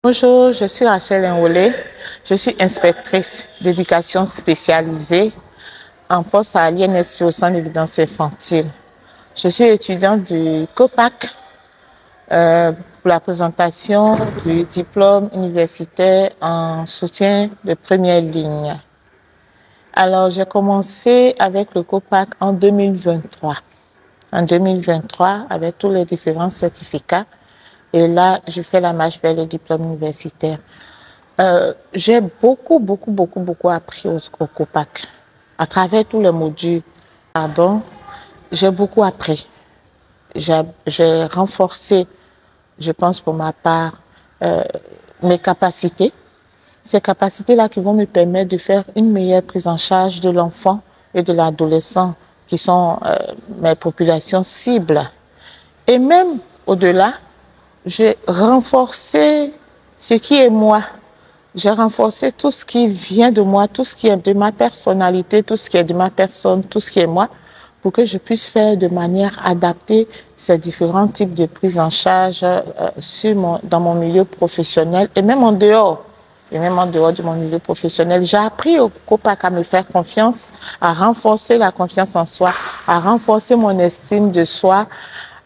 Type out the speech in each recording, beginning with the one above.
Bonjour, je suis Rachel Nholé. Je suis inspectrice d'éducation spécialisée en poste à l'INSP au Centre d'évidence infantile. Je suis étudiante du COPAC pour la présentation du diplôme universitaire en soutien de première ligne. Alors, j'ai commencé avec le COPAC en 2023. En 2023, avec tous les différents certificats. Et là, je fais la marche vers le diplôme universitaire. J'ai beaucoup appris au COPAC. À travers tous les modules, j'ai beaucoup appris. J'ai renforcé, je pense pour ma part, mes capacités. Ces capacités-là qui vont me permettre de faire une meilleure prise en charge de l'enfant et de l'adolescent, qui sont mes populations cibles. Et même au-delà, j'ai renforcé ce qui est moi. J'ai renforcé tout ce qui vient de moi, tout ce qui est de ma personnalité, tout ce qui est de ma personne, tout ce qui est moi, pour que je puisse faire de manière adaptée ces différents types de prise en charge dans mon milieu professionnel et même en dehors. Et même en dehors de mon milieu professionnel, j'ai appris au COPAC à me faire confiance, à renforcer la confiance en soi, à renforcer mon estime de soi,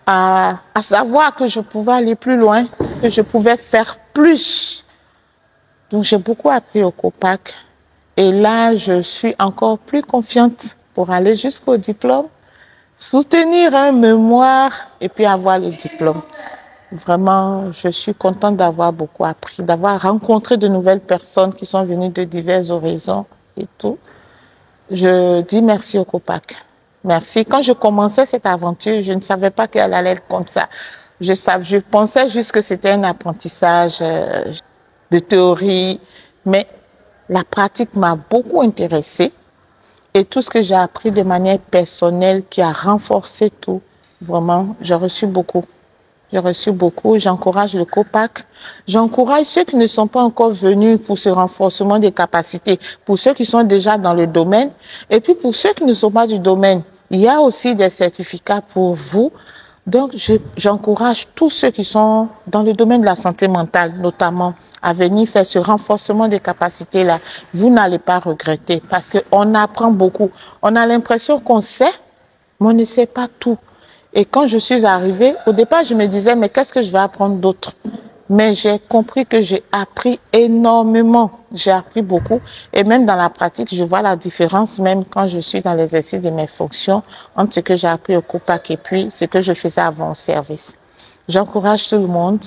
à savoir que je pouvais aller plus loin, que je pouvais faire plus. Donc, j'ai beaucoup appris au COPAC. Et là, je suis encore plus confiante pour aller jusqu'au diplôme, soutenir un mémoire et puis avoir le diplôme. Vraiment, je suis contente d'avoir beaucoup appris, d'avoir rencontré de nouvelles personnes qui sont venues de divers horizons et tout. Je dis merci au COPAC. Merci. Quand je commençais cette aventure, je ne savais pas qu'elle allait être comme ça. Je pensais juste que c'était un apprentissage de théorie, mais la pratique m'a beaucoup intéressée et tout ce que j'ai appris de manière personnelle qui a renforcé tout, vraiment, j'ai reçu beaucoup. J'ai reçu beaucoup, j'encourage le COPAC, j'encourage ceux qui ne sont pas encore venus pour ce renforcement des capacités, pour ceux qui sont déjà dans le domaine, et puis pour ceux qui ne sont pas du domaine, il y a aussi des certificats pour vous. Donc, j'encourage tous ceux qui sont dans le domaine de la santé mentale, notamment, à venir faire ce renforcement des capacités-là. Vous n'allez pas regretter parce qu'on apprend beaucoup. On a l'impression qu'on sait, mais on ne sait pas tout. Et quand je suis arrivée, au départ, je me disais, mais qu'est-ce que je vais apprendre d'autre? Mais j'ai compris que j'ai appris énormément. J'ai appris beaucoup. Et même dans la pratique, je vois la différence, même quand je suis dans l'exercice de mes fonctions, entre ce que j'ai appris au COPAC et puis ce que je faisais avant au service. J'encourage tout le monde.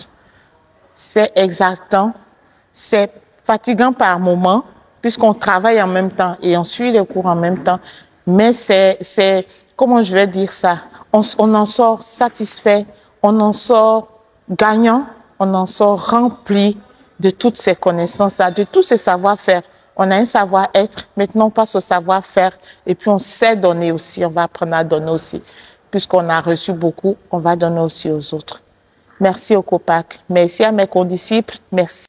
C'est exaltant. C'est fatigant par moments, puisqu'on travaille en même temps et on suit les cours en même temps. Mais comment je vais dire ça? On en sort satisfait, on en sort gagnant, on en sort rempli de toutes ces connaissances-là, de tous ces savoir-faire. On a un savoir-être, maintenant on passe au savoir-faire et puis on sait donner aussi, on va apprendre à donner aussi. Puisqu'on a reçu beaucoup, on va donner aussi aux autres. Merci au COPAC, merci à mes condisciples, merci.